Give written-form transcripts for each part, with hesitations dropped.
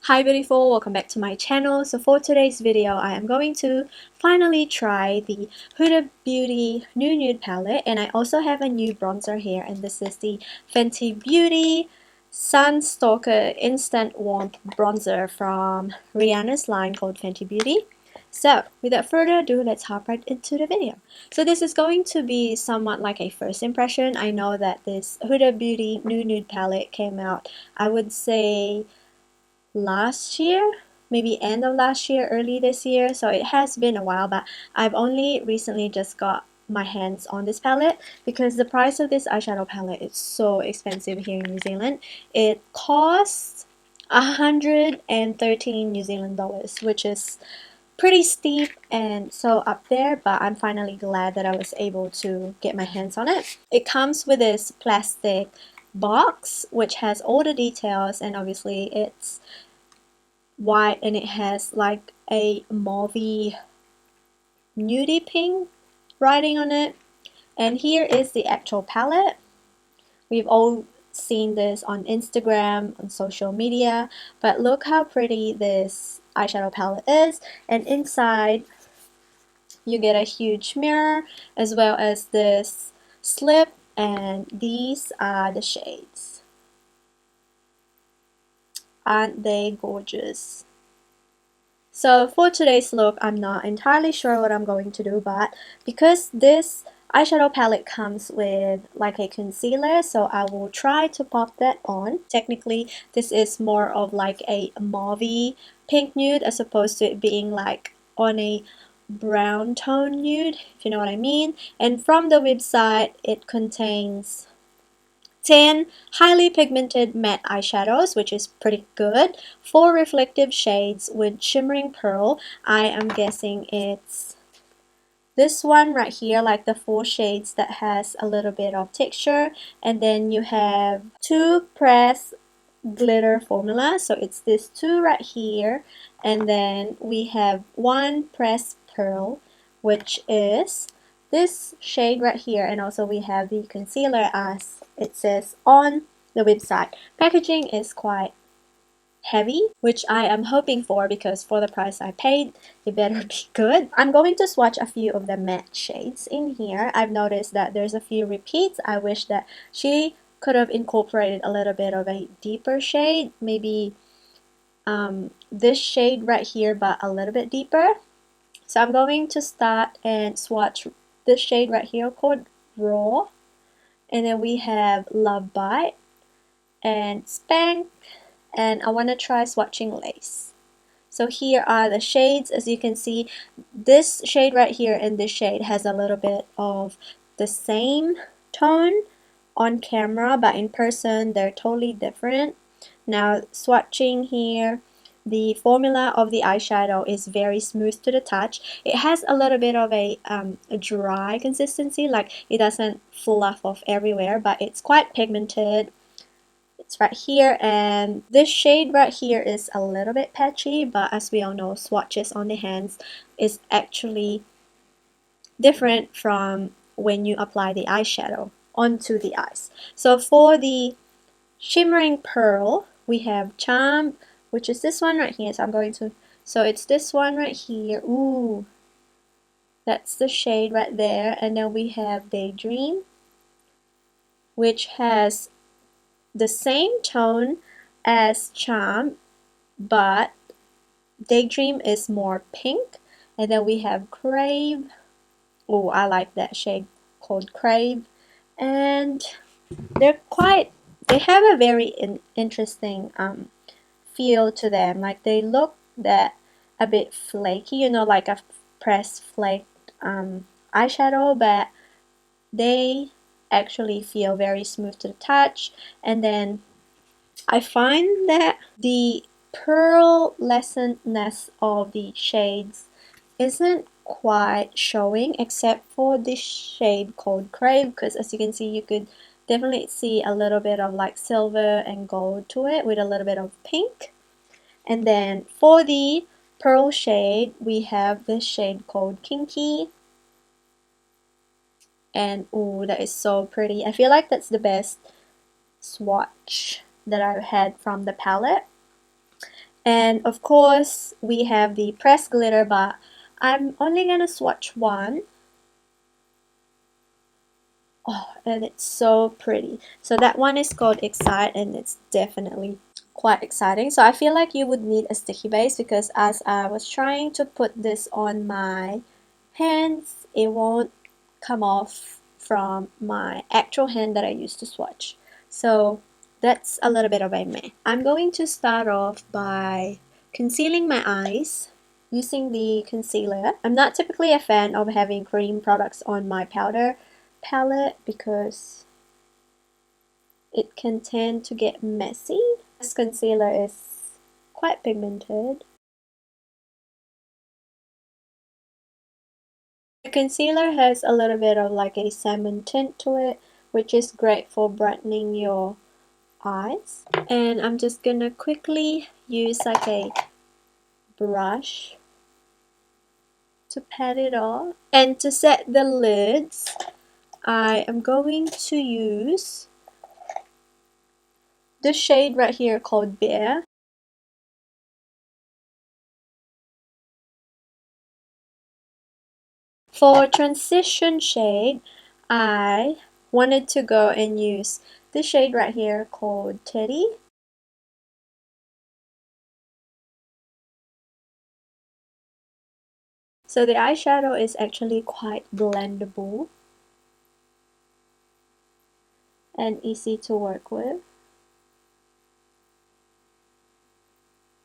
Hi beautiful, welcome back to my channel. So for today's video, I am going to finally try the Huda Beauty New Nude palette, and I also have a new bronzer here, and this is the Fenty Beauty Sun Stalk'r Instant Warmth Bronzer from Rihanna's line called Fenty Beauty. So without further ado, let's hop right into the video. So this is going to be somewhat like a first impression. I know that this Huda Beauty New Nude palette came out, I would say, last year, maybe end of last year, early this year, so it has been a while, but I've only recently just got my hands on this palette because the price of this eyeshadow palette is so expensive here in New Zealand. It costs 113 New Zealand dollars, which is pretty steep and so up there, but I'm finally glad that I was able to get my hands on it. It comes with this plastic box which has all the details, and obviously it's white and it has like a mauvey nudie pink writing on it. And here is the actual palette. We've all seen this on Instagram, on social media, but look how pretty this eyeshadow palette is. And inside you get a huge mirror as well as this slip, and these are the shades. Aren't they gorgeous? So for today's look, I'm not entirely sure what I'm going to do, but because this eyeshadow palette comes with like a concealer, so I will try to pop that on. Technically, this is more of like a mauvey pink nude as opposed to it being like on a brown tone nude, if you know what I mean. And from the website, it contains 10 highly pigmented matte eyeshadows, which is pretty good. 4 reflective shades with shimmering pearl. I am guessing it's this one right here, like the 4 shades that has a little bit of texture. And then you have 2 pressed glitter formula, so it's this 2 right here. And then we have 1 pressed pearl, which is this shade right here. And also we have the concealer as it says on the website. Packaging is quite heavy, which I am hoping for because for the price I paid, it better be good. I'm going to swatch a few of the matte shades in here. I've noticed that there's a few repeats. I wish that she could have incorporated a little bit of a deeper shade, maybe this shade right here, but a little bit deeper. So I'm going to start and swatch this shade right here called Raw, and then we have Love Bite and Spank, and I want to try swatching Lace. So here are the shades. As you can see, this shade right here and this shade has a little bit of the same tone on camera, but in person they're totally different. Now swatching here, the formula of the eyeshadow is very smooth to the touch. It has a little bit of a dry consistency, like it doesn't fluff off everywhere, but it's quite pigmented. It's right here, and this shade right here is a little bit patchy, but as we all know, swatches on the hands is actually different from when you apply the eyeshadow onto the eyes. So for the shimmering pearl, we have Charm, which is this one right here. So it's this one right here. Ooh, that's the shade right there. And then we have Daydream, which has the same tone as Charm, but Daydream is more pink. And then we have Crave. Oh, I like that shade called Crave. And they have a very interesting feel to them. Like they look that a bit flaky, you know, like a pressed flaked eyeshadow, but they actually feel very smooth to the touch. And then I find that the pearlescentness of the shades isn't quite showing except for this shade called Crave, because as you can see, you could definitely see a little bit of like silver and gold to it with a little bit of pink. And then for the pearl shade, we have this shade called Kinky. And ooh, that is so pretty. I feel like that's the best swatch that I've had from the palette. And of course, we have the pressed glitter, but I'm only gonna swatch one. Oh, and it's so pretty. So that one is called Excite, and it's definitely quite exciting. So I feel like you would need a sticky base, because as I was trying to put this on my hands, it won't come off from my actual hand that I used to swatch. So that's a little bit of a meh. I'm going to start off by concealing my eyes using the concealer. I'm not typically a fan of having cream products on my powder palette because it can tend to get messy. This concealer is quite pigmented. The concealer has a little bit of like a salmon tint to it, which is great for brightening your eyes. And I'm just gonna quickly use like a brush to pat it off. And to set the lids, I am going to use the shade right here called Bear. For transition shade, I wanted to go and use this shade right here called Teddy. So the eyeshadow is actually quite blendable and easy to work with.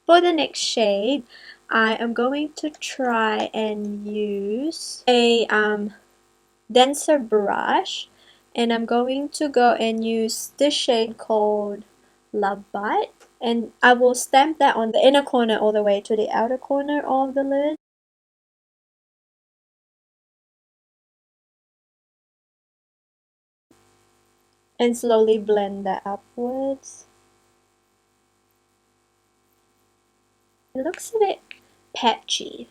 For the next shade, I am going to try and use a denser brush, and I'm going to go and use this shade called Love Bite, and I will stamp that on the inner corner all the way to the outer corner of the lid. And slowly blend that upwards. It looks a bit patchy.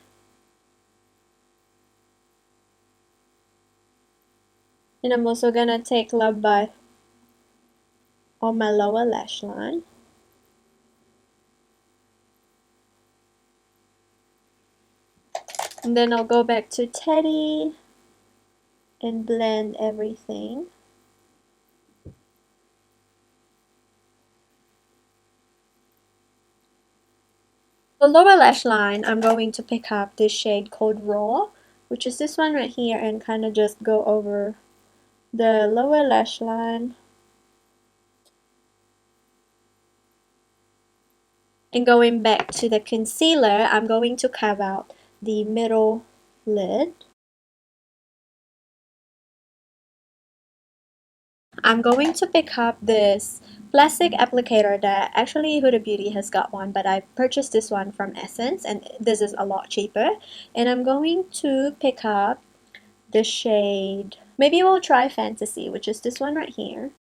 And I'm also gonna take Love Bite on my lower lash line. And then I'll go back to Teddy and blend everything. The lower lash line, I'm going to pick up this shade called Raw, which is this one right here, and kind of just go over the lower lash line. And going back to the concealer, I'm going to carve out the middle lid. I'm going to pick up this plastic applicator that actually Huda Beauty has got one, but I purchased this one from Essence, and this is a lot cheaper. And I'm going to pick up the shade, maybe we'll try Fantasy, which is this one right here.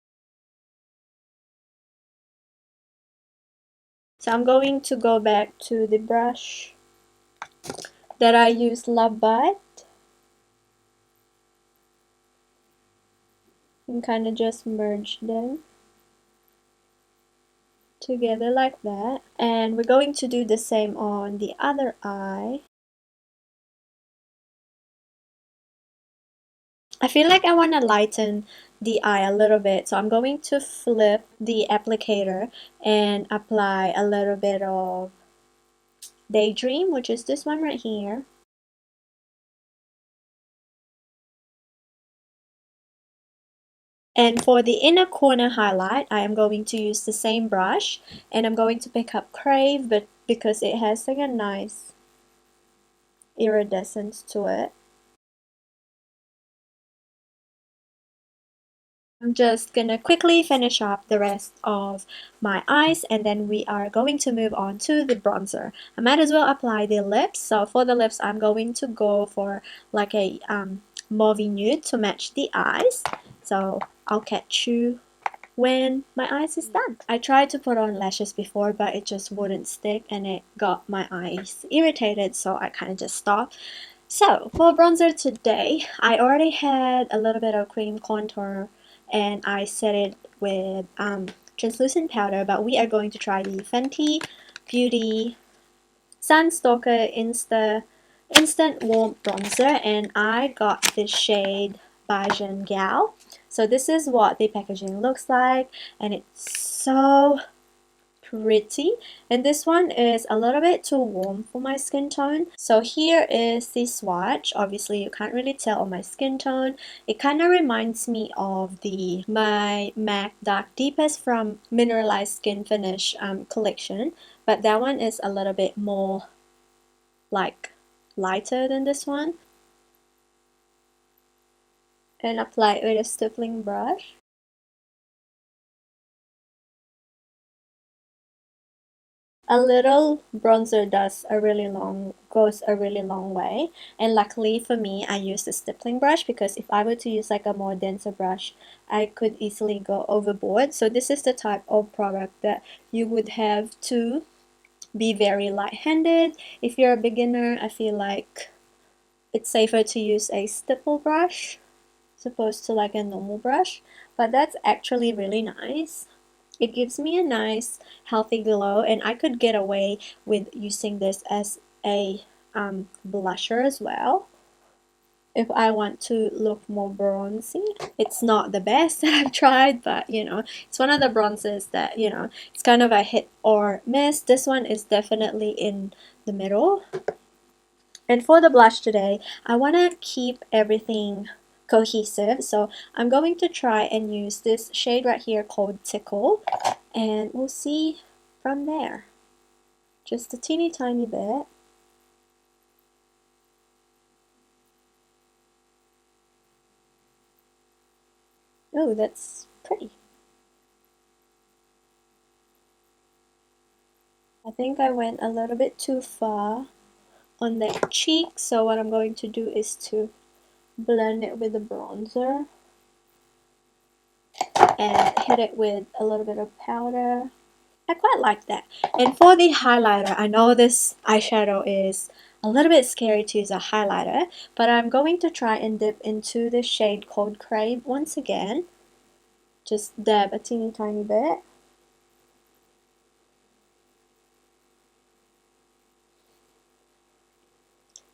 So I'm going to go back to the brush that I used Love Bite and kind of just merge them together like that. And we're going to do the same on the other eye. I feel like I want to lighten the eye a little bit, so I'm going to flip the applicator and apply a little bit of Daydream, which is this one right here. And for the inner corner highlight, I am going to use the same brush, and I'm going to pick up Crave, but because it has like a nice iridescence to it. I'm just gonna quickly finish up the rest of my eyes, and then we are going to move on to the bronzer. I might as well apply the lips. So for the lips, I'm going to go for like a mauve nude to match the eyes. So I'll catch you when my eyes is done. I tried to put on lashes before, but it just wouldn't stick and it got my eyes irritated, so I kind of just stopped. So for bronzer today, I already had a little bit of cream contour and I set it with translucent powder, but we are going to try the Fenty Beauty Stalk'r Instant Warm Bronzer, and I got this shade Bajan Gyal. So this is what the packaging looks like, and it's so pretty, and this one is a little bit too warm for my skin tone. So here is the swatch. Obviously you can't really tell on my skin tone. It kind of reminds me of my MAC Dark Deepest from Mineralized Skin Finish collection, but that one is a little bit more like lighter than this one. And apply it with a stippling brush. A little bronzer goes a really long way, and luckily for me I use the stippling brush, because if I were to use like a more denser brush I could easily go overboard. So this is the type of product that you would have to be very light-handed. If you're a beginner, I feel like it's safer to use a stipple brush as opposed to like a normal brush, but that's actually really nice. It gives me a nice healthy glow, and I could get away with using this as a blusher as well if I want to look more bronzy. It's not the best that I've tried, but you know, it's one of the bronzes that, you know, it's kind of a hit or miss. This one is definitely in the middle. And for the blush today, I want to keep everything cohesive, so I'm going to try and use this shade right here called Tickle, and we'll see from there. Just a teeny tiny bit. Oh, that's pretty. I think I went a little bit too far on that cheek, so what I'm going to do is to blend it with the bronzer and hit it with a little bit of powder. I quite like that. And for the highlighter, I know this eyeshadow is a little bit scary to use a highlighter, but I'm going to try and dip into the shade called Crave once again. Just dab a teeny tiny bit.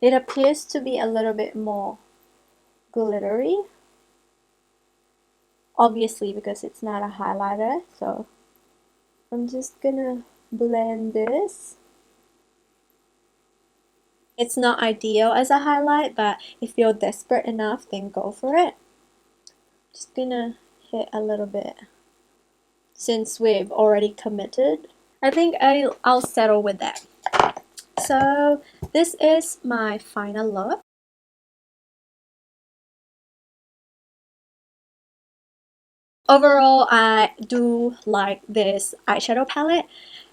It appears to be a little bit more glittery, obviously because it's not a highlighter, so I'm just gonna blend this. It's not ideal as a highlight, but if you're desperate enough, then go for it. Just gonna hit a little bit since we've already committed. I think I'll settle with that. So this is my final look. Overall, I do like this eyeshadow palette.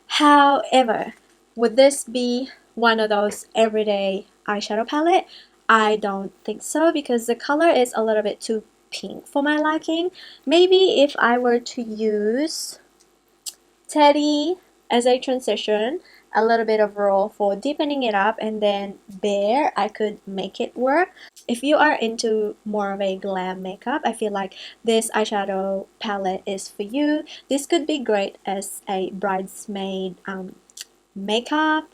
However, would this be one of those everyday eyeshadow palette? I don't think so, because the color is a little bit too pink for my liking. Maybe if I were to use Teddy as a transition, a little bit of Raw for deepening it up, and then Bare, I could make it work. If you are into more of a glam makeup, I feel like this eyeshadow palette is for you. This could be great as a bridesmaid makeup,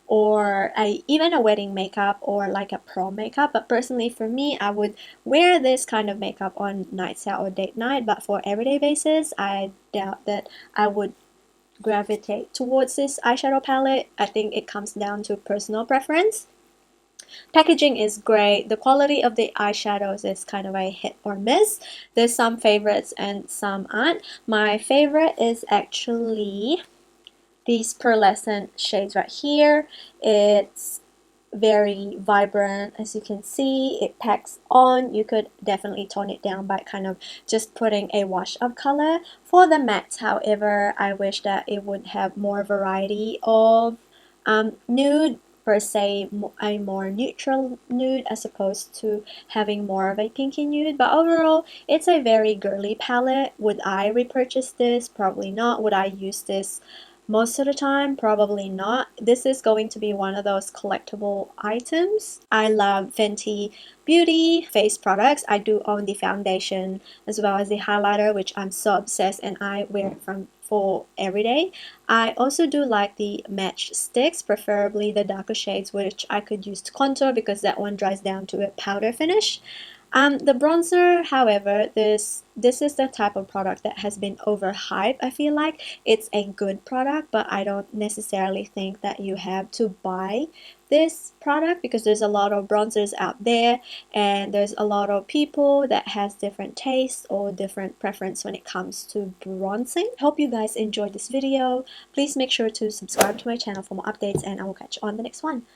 or even a wedding makeup, or like a prom makeup. But personally for me, I would wear this kind of makeup on nights out or date night, but for everyday basis, I doubt that I would gravitate towards this eyeshadow palette. I think it comes down to personal preference. Packaging is great. The quality of the eyeshadows is kind of a hit or miss. There's some favorites and some aren't. My favorite is actually these pearlescent shades right here. It's very vibrant, as you can see. It packs on. You could definitely tone it down by kind of just putting a wash of color. For the mattes, however, I wish that it would have more variety of nude, per se, a more neutral nude as opposed to having more of a pinky nude. But overall, it's a very girly palette. Would I repurchase this? Probably not. Would I use this Most of the time, probably not. This is going to be one of those collectible items. I love Fenty Beauty face products. I do own the foundation as well as the highlighter, which I'm so obsessed and I wear it for every day. I also do like the match sticks, preferably the darker shades, which I could use to contour because that one dries down to a powder finish. The bronzer, however, this is the type of product that has been overhyped. I feel like it's a good product, but I don't necessarily think that you have to buy this product because there's a lot of bronzers out there and there's a lot of people that has different tastes or different preference when it comes to bronzing. Hope you guys enjoyed this video. Please make sure to subscribe to my channel for more updates and I will catch you on the next one.